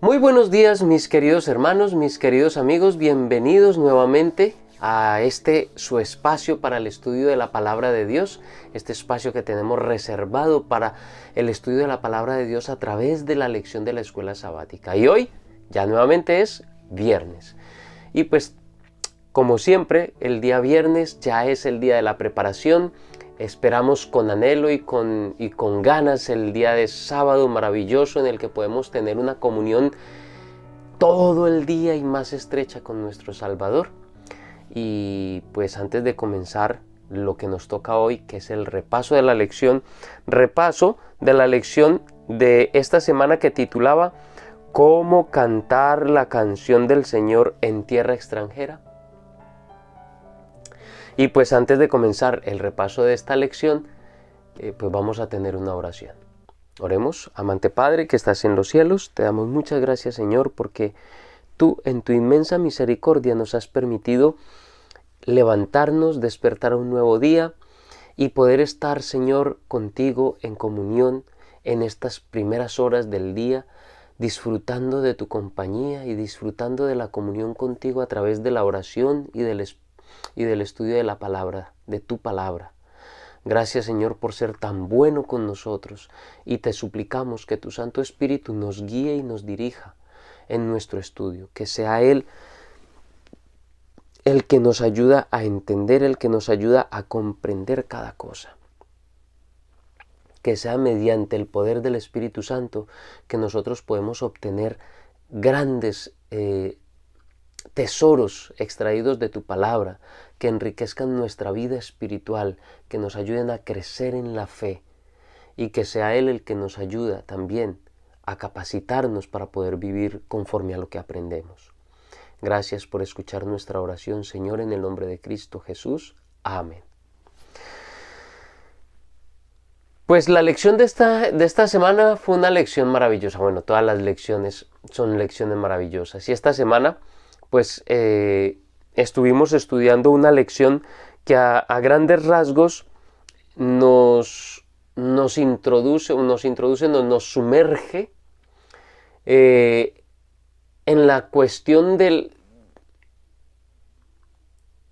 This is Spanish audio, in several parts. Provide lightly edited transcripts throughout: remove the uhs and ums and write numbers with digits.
Muy buenos días, mis queridos hermanos, mis queridos amigos, bienvenidos nuevamente a su espacio para el estudio de la Palabra de Dios, este espacio que tenemos reservado para el estudio de la Palabra de Dios a través de la lección de la escuela sabática. Y hoy ya nuevamente es viernes. Y pues, como siempre, el día viernes ya es el día de la preparación. Esperamos con anhelo y con ganas el día de sábado maravilloso en el que podemos tener una comunión todo el día y más estrecha con nuestro Salvador. Y pues antes de comenzar lo que nos toca hoy, que es el repaso de la lección de esta semana que titulaba ¿Cómo cantar la canción del Señor en tierra extranjera? Y pues antes de comenzar el repaso de esta lección, pues vamos a tener una oración. Oremos. Amante Padre que estás en los cielos, te damos muchas gracias, Señor, porque tú en tu inmensa misericordia nos has permitido levantarnos, despertar a un nuevo día y poder estar, Señor, contigo en comunión en estas primeras horas del día, disfrutando de tu compañía y disfrutando de la comunión contigo a través de la oración y del estudio de la palabra, de tu palabra. Gracias, Señor, por ser tan bueno con nosotros y te suplicamos que tu Santo Espíritu nos guíe y nos dirija en nuestro estudio, que sea Él el que nos ayuda a entender, el que nos ayuda a comprender cada cosa. Que sea mediante el poder del Espíritu Santo que nosotros podemos obtener grandes tesoros extraídos de tu palabra, que enriquezcan nuestra vida espiritual, que nos ayuden a crecer en la fe y que sea Él el que nos ayuda también a capacitarnos para poder vivir conforme a lo que aprendemos. Gracias por escuchar nuestra oración, Señor, en el nombre de Cristo Jesús. Amén. Pues la lección de esta semana fue una lección maravillosa. Bueno, todas las lecciones son lecciones maravillosas. Y esta semana, pues, estuvimos estudiando una lección que a grandes rasgos nos sumerge en la cuestión de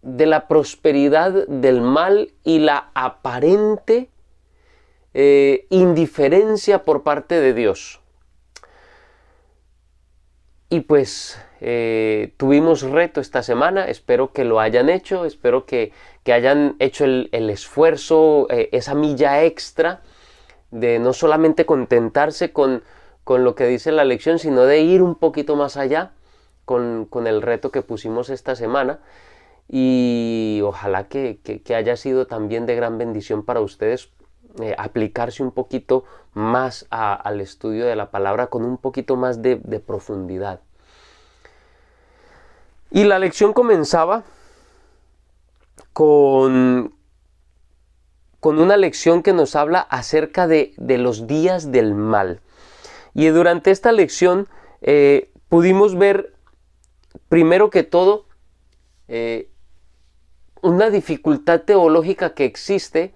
la prosperidad del mal y la aparente indiferencia por parte de Dios. Y pues tuvimos reto esta semana, espero que lo hayan hecho, espero que hayan hecho el esfuerzo, esa milla extra de no solamente contentarse con lo que dice la lección, sino de ir un poquito más allá con el reto que pusimos esta semana. Y ojalá que haya sido también de gran bendición para ustedes aplicarse un poquito más al estudio de la palabra con un poquito más de profundidad. Y la lección comenzaba con una lección que nos habla acerca de los días del mal. Y durante esta lección pudimos ver, primero que todo, una dificultad teológica que existe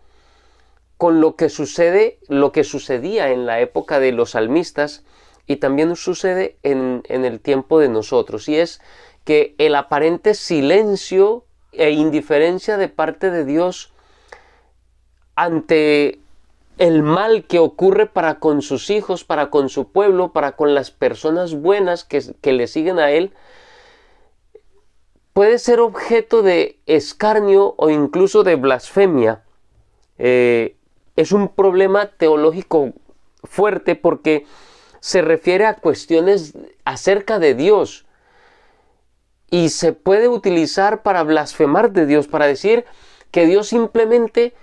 con lo que sucedía en la época de los salmistas y también sucede en el tiempo de nosotros, y es que el aparente silencio e indiferencia de parte de Dios ante el mal que ocurre para con sus hijos, para con su pueblo, para con las personas buenas que le siguen a Él, puede ser objeto de escarnio o incluso de blasfemia. Es un problema teológico fuerte porque se refiere a cuestiones acerca de Dios y se puede utilizar para blasfemar de Dios, para decir que Dios simplemente,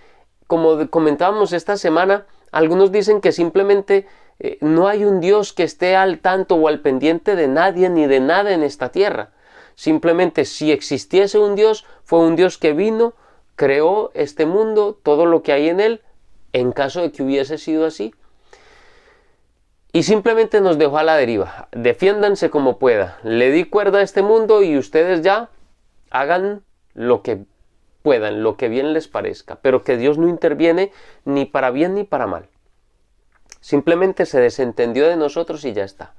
como comentábamos esta semana, algunos dicen que simplemente no hay un Dios que esté al tanto o al pendiente de nadie ni de nada en esta tierra. Simplemente si existiese un Dios, fue un Dios que vino, creó este mundo, todo lo que hay en él, en caso de que hubiese sido así, y simplemente nos dejó a la deriva. Defiéndanse como pueda. Le di cuerda a este mundo y ustedes ya hagan lo que puedan, lo que bien les parezca, pero que Dios no interviene ni para bien ni para mal. Simplemente se desentendió de nosotros y ya está.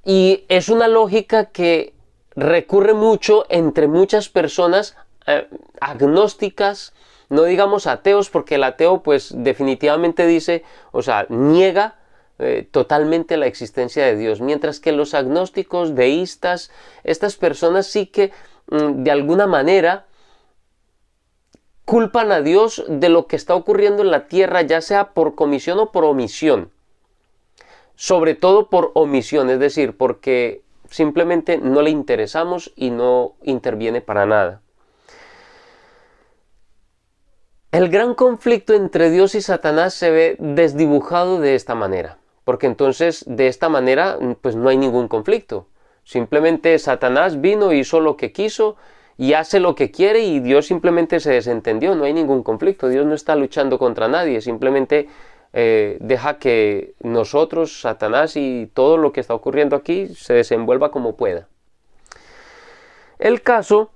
Y es una lógica que recurre mucho entre muchas personas agnósticas, no digamos ateos, porque el ateo pues definitivamente dice, o sea, niega totalmente la existencia de Dios, mientras que los agnósticos, deístas, estas personas sí que de alguna manera culpan a Dios de lo que está ocurriendo en la tierra, ya sea por comisión o por omisión. Sobre todo por omisión, es decir, porque simplemente no le interesamos y no interviene para nada. El gran conflicto entre Dios y Satanás se ve desdibujado de esta manera, porque entonces de esta manera pues no hay ningún conflicto. Simplemente Satanás vino, hizo lo que quiso y hace lo que quiere y Dios simplemente se desentendió, no hay ningún conflicto. Dios no está luchando contra nadie, simplemente deja que nosotros, Satanás y todo lo que está ocurriendo aquí se desenvuelva como pueda. El caso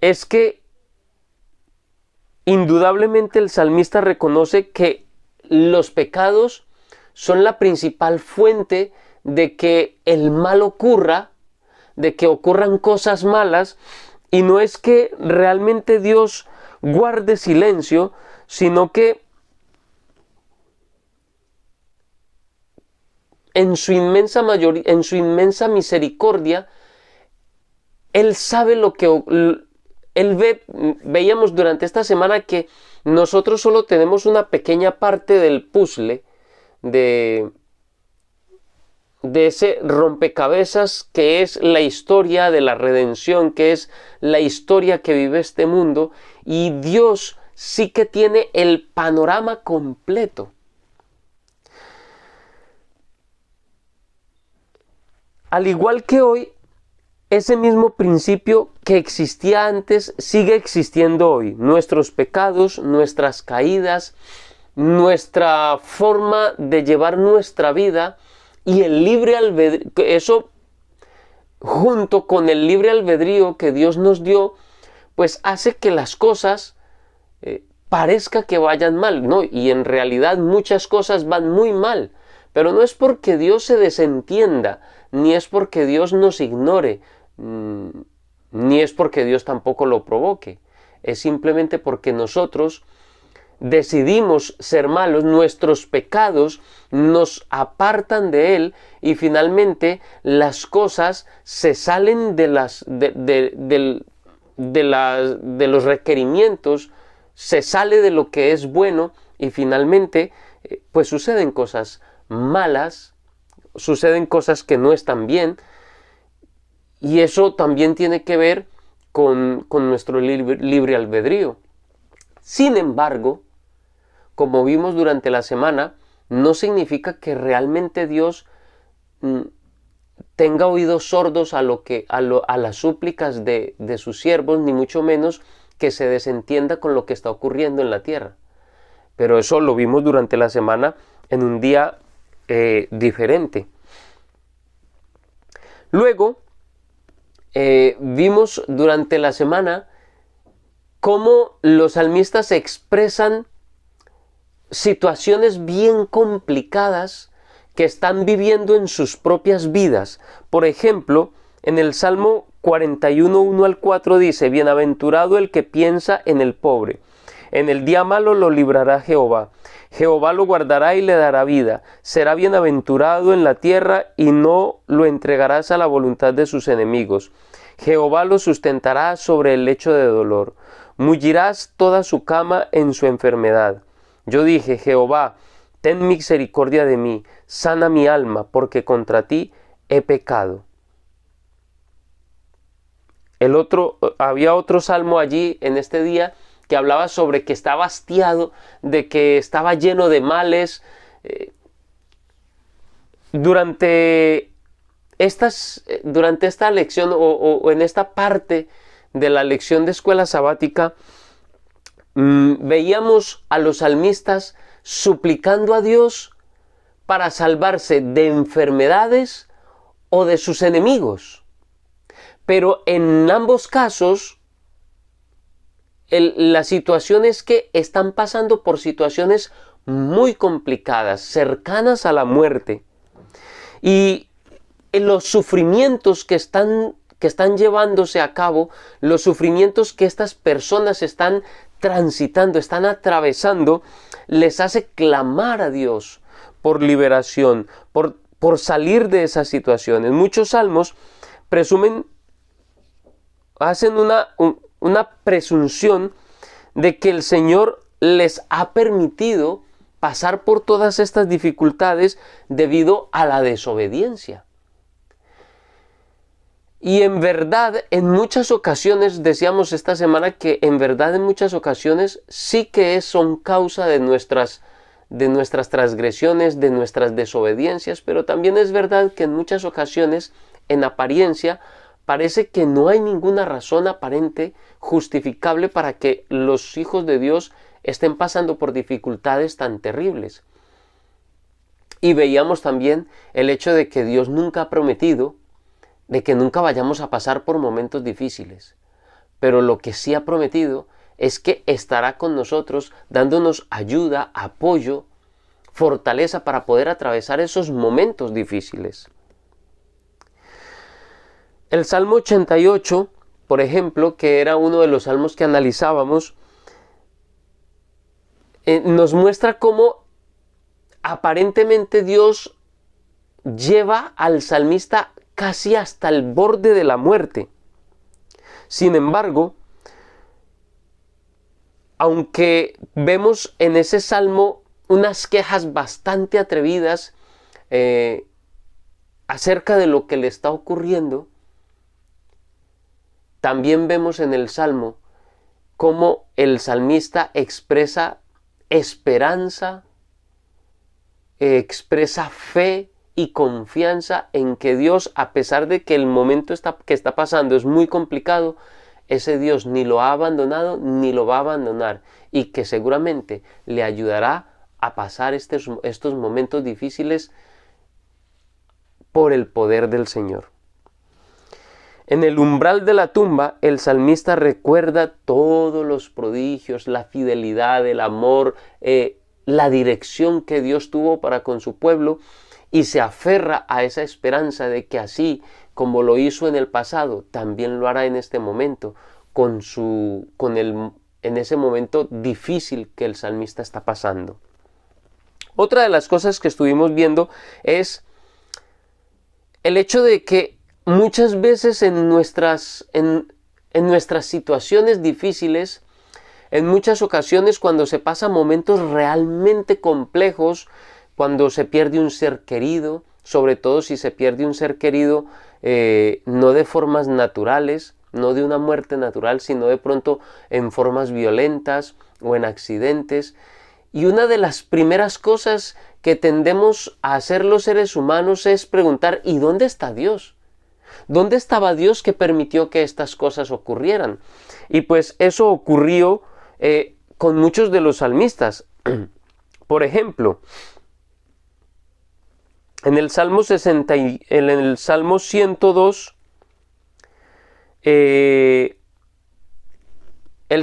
es que indudablemente el salmista reconoce que los pecados son la principal fuente de que el mal ocurra, de que ocurran cosas malas, y no es que realmente Dios guarde silencio, sino que en su inmensa mayoría, en su inmensa misericordia, Él sabe lo que Él ve. Veíamos durante esta semana que nosotros solo tenemos una pequeña parte del puzzle de ese rompecabezas que es la historia de la redención, que es la historia que vive este mundo, y Dios sí que tiene el panorama completo. Al igual que hoy, ese mismo principio que existía antes sigue existiendo hoy. Nuestros pecados, nuestras caídas, nuestra forma de llevar nuestra vida y el libre albedrío, eso junto con el libre albedrío que Dios nos dio, pues hace que las cosas parezca que vayan mal, ¿no? Y en realidad muchas cosas van muy mal, pero no es porque Dios se desentienda, ni es porque Dios nos ignore, ni es porque Dios tampoco lo provoque. Es simplemente porque nosotros decidimos ser malos, nuestros pecados nos apartan de Él y finalmente las cosas se salen de los requerimientos, se sale de lo que es bueno y finalmente pues suceden cosas malas, suceden cosas que no están bien, y eso también tiene que ver con nuestro libre albedrío. Sin embargo, como vimos durante la semana, no significa que realmente Dios tenga oídos sordos a las súplicas de sus siervos, ni mucho menos que se desentienda con lo que está ocurriendo en la tierra. Pero eso lo vimos durante la semana en un día diferente. Luego, vimos durante la semana cómo los salmistas expresan situaciones bien complicadas que están viviendo en sus propias vidas. Por ejemplo, en el Salmo 41, 1 al 4 dice: Bienaventurado el que piensa en el pobre. En el día malo lo librará Jehová. Jehová lo guardará y le dará vida. Será bienaventurado en la tierra y no lo entregarás a la voluntad de sus enemigos. Jehová lo sustentará sobre el lecho de dolor. Mullirás toda su cama en su enfermedad. Yo dije: Jehová, ten misericordia de mí, sana mi alma, porque contra ti he pecado. Había otro salmo allí en este día que hablaba sobre que estaba hastiado, de que estaba lleno de males. Durante esta lección o en esta parte de la lección de escuela sabática, veíamos a los salmistas suplicando a Dios para salvarse de enfermedades o de sus enemigos. Pero en ambos casos, la situación es que están pasando por situaciones muy complicadas, cercanas a la muerte. Y los sufrimientos que están llevándose a cabo, los sufrimientos que estas personas están transitando, están atravesando, les hace clamar a Dios por liberación, por salir de esas situaciones. Muchos salmos hacen una presunción de que el Señor les ha permitido pasar por todas estas dificultades debido a la desobediencia. Y en verdad, en muchas ocasiones, decíamos esta semana que en verdad en muchas ocasiones sí que son causa de nuestras transgresiones, de nuestras desobediencias, pero también es verdad que en muchas ocasiones, en apariencia, parece que no hay ninguna razón aparente, justificable para que los hijos de Dios estén pasando por dificultades tan terribles. Y veíamos también el hecho de que Dios nunca ha prometido de que nunca vayamos a pasar por momentos difíciles. Pero lo que sí ha prometido es que estará con nosotros dándonos ayuda, apoyo, fortaleza para poder atravesar esos momentos difíciles. El Salmo 88, por ejemplo, que era uno de los salmos que analizábamos, nos muestra cómo aparentemente Dios lleva al salmista casi hasta el borde de la muerte. Sin embargo, aunque vemos en ese salmo unas quejas bastante atrevidas acerca de lo que le está ocurriendo, también vemos en el salmo cómo el salmista expresa esperanza, expresa fe y confianza en que Dios, a pesar de que el momento que está pasando es muy complicado, ese Dios ni lo ha abandonado ni lo va a abandonar, y que seguramente le ayudará a pasar estos momentos difíciles por el poder del Señor. En el umbral de la tumba, el salmista recuerda todos los prodigios, la fidelidad, el amor, la dirección que Dios tuvo para con su pueblo, y se aferra a esa esperanza de que así como lo hizo en el pasado, también lo hará en este momento, en ese momento difícil que el salmista está pasando. Otra de las cosas que estuvimos viendo es el hecho de que muchas veces en nuestras situaciones difíciles, en muchas ocasiones cuando se pasan momentos realmente complejos, cuando se pierde un ser querido, sobre todo si se pierde un ser querido no de formas naturales, no de una muerte natural, sino de pronto en formas violentas o en accidentes. Y una de las primeras cosas que tendemos a hacer los seres humanos es preguntar: ¿y dónde está Dios? ¿Dónde estaba Dios que permitió que estas cosas ocurrieran? Y pues eso ocurrió con muchos de los salmistas. Por ejemplo, en el Salmo 102, el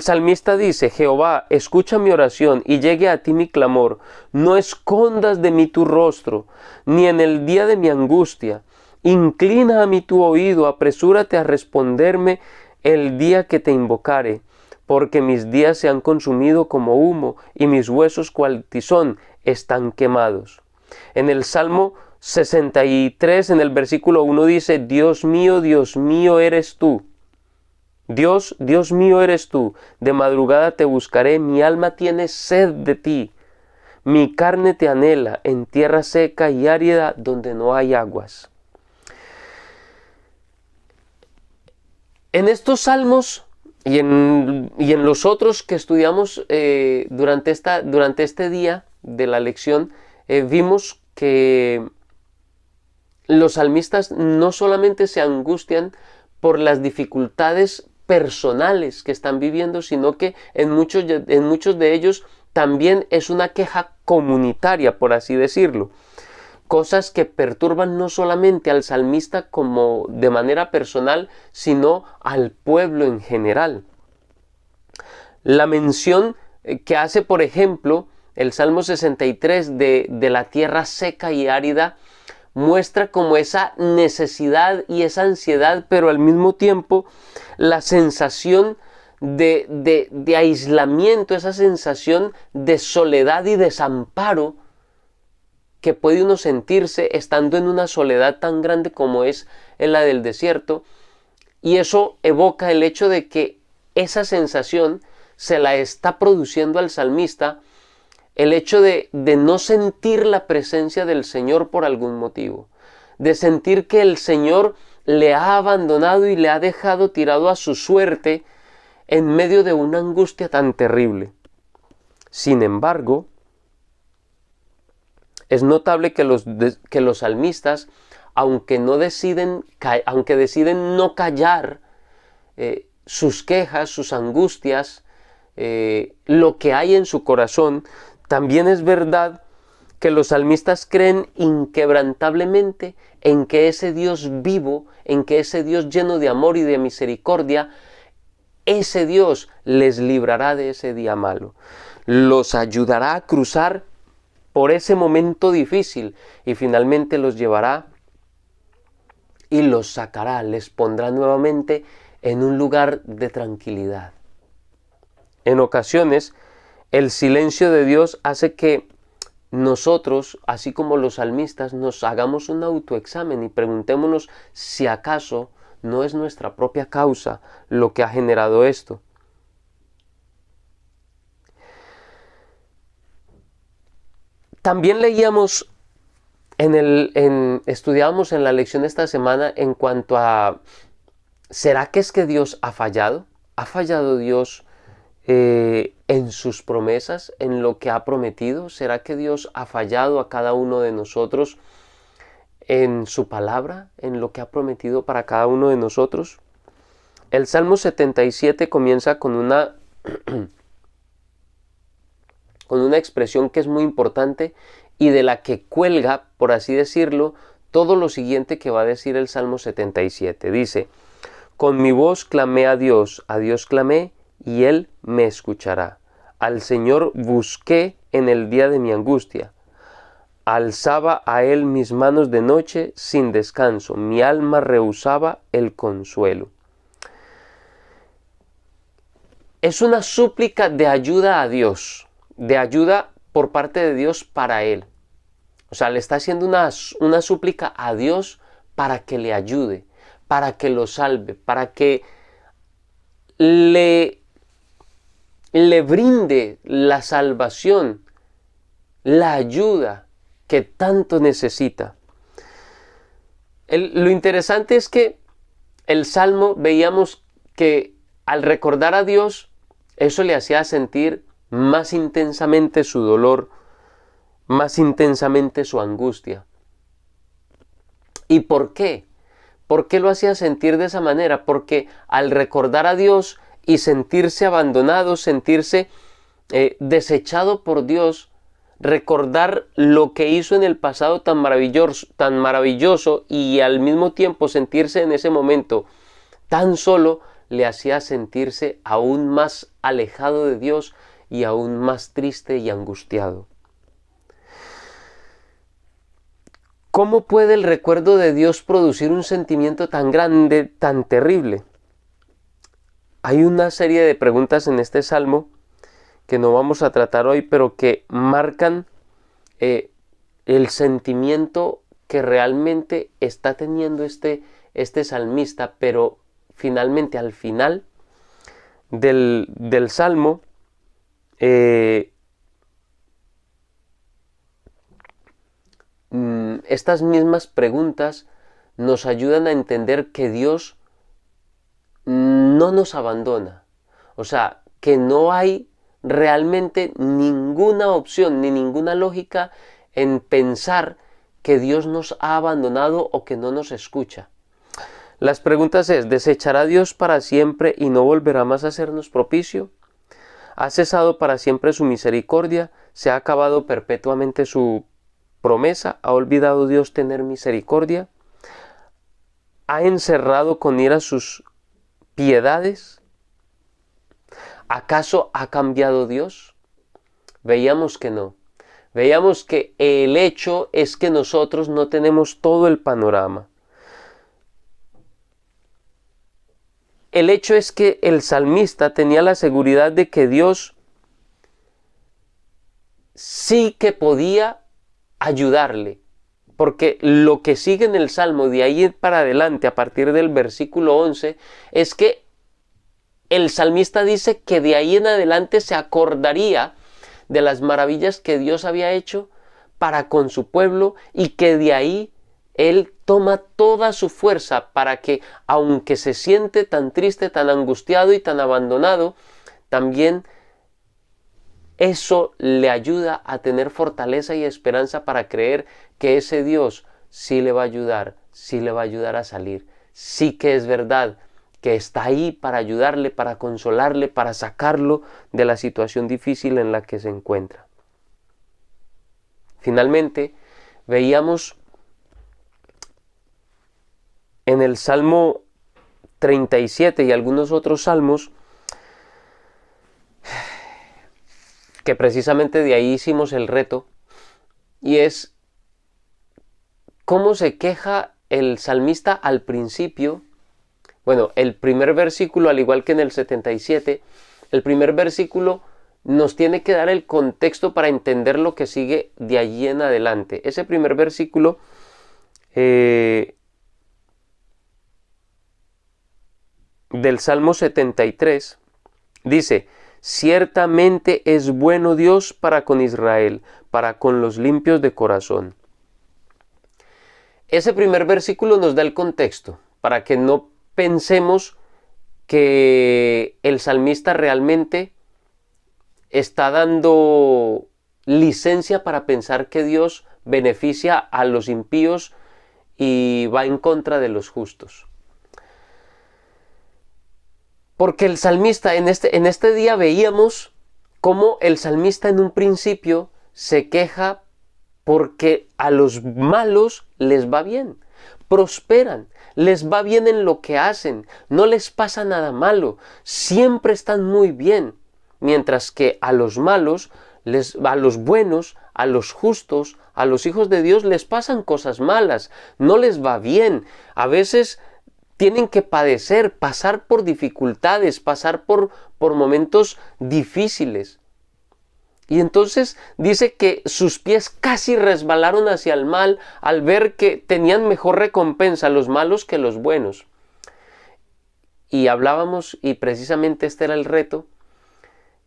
salmista dice: Jehová, escucha mi oración y llegue a ti mi clamor. No escondas de mí tu rostro, ni en el día de mi angustia. Inclina a mí tu oído, apresúrate a responderme el día que te invocare, porque mis días se han consumido como humo, y mis huesos cual tizón están quemados. En el Salmo 63, en el versículo 1 dice: Dios mío, eres tú. Dios mío eres tú. De madrugada te buscaré, mi alma tiene sed de ti. Mi carne te anhela en tierra seca y árida donde no hay aguas. En estos salmos y en los otros que estudiamos durante este día de la lección, vimos que los salmistas no solamente se angustian por las dificultades personales que están viviendo, sino que en muchos de ellos también es una queja comunitaria, por así decirlo. Cosas que perturban no solamente al salmista como de manera personal, sino al pueblo en general. La mención que hace, por ejemplo, el Salmo 63 de la tierra seca y árida, muestra como esa necesidad y esa ansiedad, pero al mismo tiempo la sensación de aislamiento, esa sensación de soledad y desamparo que puede uno sentirse estando en una soledad tan grande como es en la del desierto. Y eso evoca el hecho de que esa sensación se la está produciendo al salmista, el hecho de no sentir la presencia del Señor por algún motivo, de sentir que el Señor le ha abandonado y le ha dejado tirado a su suerte en medio de una angustia tan terrible. Sin embargo, es notable que los salmistas, aunque deciden no callar sus quejas, sus angustias, lo que hay en su corazón, también es verdad que los salmistas creen inquebrantablemente en que ese Dios vivo, en que ese Dios lleno de amor y de misericordia, ese Dios les librará de ese día malo, los ayudará a cruzar por ese momento difícil y finalmente los llevará y los sacará, les pondrá nuevamente en un lugar de tranquilidad. En ocasiones, el silencio de Dios hace que nosotros, así como los salmistas, nos hagamos un autoexamen y preguntémonos si acaso no es nuestra propia causa lo que ha generado esto. También leíamos estudiábamos en la lección esta semana en cuanto a ¿será que es que Dios ha fallado? ¿Ha fallado Dios en sus promesas, en lo que ha prometido? ¿Será que Dios ha fallado a cada uno de nosotros en su palabra, en lo que ha prometido para cada uno de nosotros? El Salmo 77 comienza con una expresión que es muy importante y de la que cuelga, por así decirlo, todo lo siguiente que va a decir el Salmo 77. Dice: con mi voz clamé a Dios clamé, y Él me escuchará. Al Señor busqué en el día de mi angustia. Alzaba a Él mis manos de noche sin descanso. Mi alma rehusaba el consuelo. Es una súplica de ayuda a Dios, de ayuda por parte de Dios para él. O sea, le está haciendo una súplica a Dios para que le ayude, para que lo salve, para que le brinde la salvación, la ayuda que tanto necesita. Lo interesante es que el Salmo, veíamos que al recordar a Dios, eso le hacía sentir más intensamente su dolor, más intensamente su angustia. ¿Y por qué? ¿Por qué lo hacía sentir de esa manera? Porque al recordar a Dios y sentirse abandonado, sentirse desechado por Dios, recordar lo que hizo en el pasado tan maravilloso y al mismo tiempo sentirse en ese momento tan solo, le hacía sentirse aún más alejado de Dios y aún más triste y angustiado. ¿Cómo puede el recuerdo de Dios producir un sentimiento tan grande, tan terrible? Hay una serie de preguntas en este salmo que no vamos a tratar hoy, pero que marcan el sentimiento que realmente está teniendo este salmista, pero finalmente al final del salmo estas mismas preguntas nos ayudan a entender que Dios no nos abandona. O sea, que no hay realmente ninguna opción ni ninguna lógica en pensar que Dios nos ha abandonado o que no nos escucha. Las preguntas es: ¿desechará Dios para siempre y no volverá más a hacernos propicio? ¿Ha cesado para siempre su misericordia? ¿Se ha acabado perpetuamente su promesa? ¿Ha olvidado Dios tener misericordia? ¿Ha encerrado con ira sus piedades? ¿Acaso ha cambiado Dios? Veíamos que no. veíamos que el hecho es que nosotros no tenemos todo el panorama. El hecho es que el salmista tenía la seguridad de que Dios sí que podía ayudarle, porque lo que sigue en el Salmo de ahí para adelante, a partir del versículo 11, es que el salmista dice que de ahí en adelante se acordaría de las maravillas que Dios había hecho para con su pueblo, y que de ahí él toma toda su fuerza para que, aunque se siente tan triste, tan angustiado y tan abandonado, también eso le ayuda a tener fortaleza y esperanza para creer que ese Dios sí le va a ayudar, sí le va a ayudar a salir. Sí que es verdad que está ahí para ayudarle, para consolarle, para sacarlo de la situación difícil en la que se encuentra. Finalmente, veíamos en el Salmo 37 y algunos otros salmos que precisamente de ahí hicimos el reto, y es cómo se queja el salmista al principio. Bueno, el primer versículo, al igual que en el 77, el primer versículo nos tiene que dar el contexto para entender lo que sigue de allí en adelante. Ese primer versículo del Salmo 73 dice: ciertamente es bueno Dios para con Israel, para con los limpios de corazón. Ese primer versículo nos da el contexto para que no pensemos que el salmista realmente está dando licencia para pensar que Dios beneficia a los impíos y va en contra de los justos. Porque el salmista, en este día veíamos cómo el salmista en un principio se queja porque a los malos les va bien, prosperan, les va bien en lo que hacen, no les pasa nada malo, siempre están muy bien, mientras que a los malos, a los buenos, a los justos, a los hijos de Dios les pasan cosas malas, no les va bien, a veces tienen que padecer, pasar por dificultades, pasar por momentos difíciles. Y entonces dice que sus pies casi resbalaron hacia el mal al ver que tenían mejor recompensa los malos que los buenos. Y hablábamos, y precisamente este era el reto,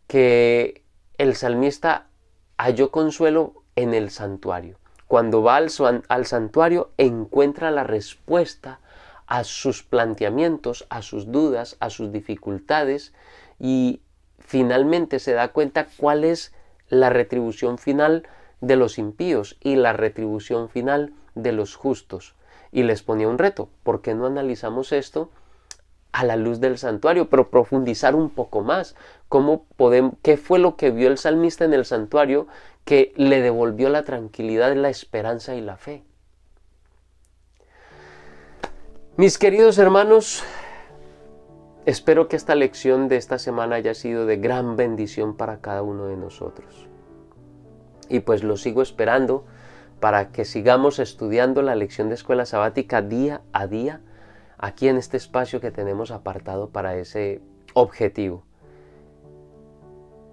que el salmista halló consuelo en el santuario. Cuando va al santuario encuentra la respuesta a sus planteamientos, a sus dudas, a sus dificultades, y finalmente se da cuenta cuál es la retribución final de los impíos y la retribución final de los justos. Y les ponía un reto: ¿por qué no analizamos esto a la luz del santuario? Pero profundizar un poco más. ¿Qué fue lo que vio el salmista en el santuario que le devolvió la tranquilidad, la esperanza y la fe? Mis queridos hermanos, espero que esta lección de esta semana haya sido de gran bendición para cada uno de nosotros. Y pues lo sigo esperando para que sigamos estudiando la lección de escuela sabática día a día, aquí en este espacio que tenemos apartado para ese objetivo.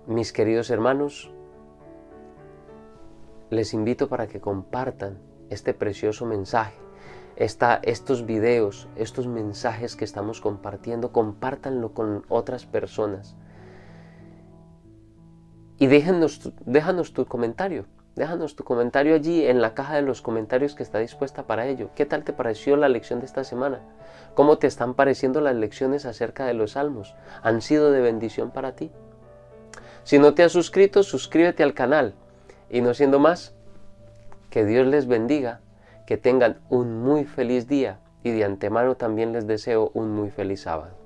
Mis queridos hermanos, les invito para que compartan este precioso mensaje. Estos videos, estos mensajes que estamos compartiendo, compártanlo con otras personas. Y déjanos tu comentario. Déjanos tu comentario allí en la caja de los comentarios que está dispuesta para ello. ¿Qué tal te pareció la lección de esta semana? ¿Cómo te están pareciendo las lecciones acerca de los salmos? ¿Han sido de bendición para ti? Si no te has suscrito, suscríbete al canal. Y no siendo más, que Dios les bendiga. Que tengan un muy feliz día, y de antemano también les deseo un muy feliz sábado.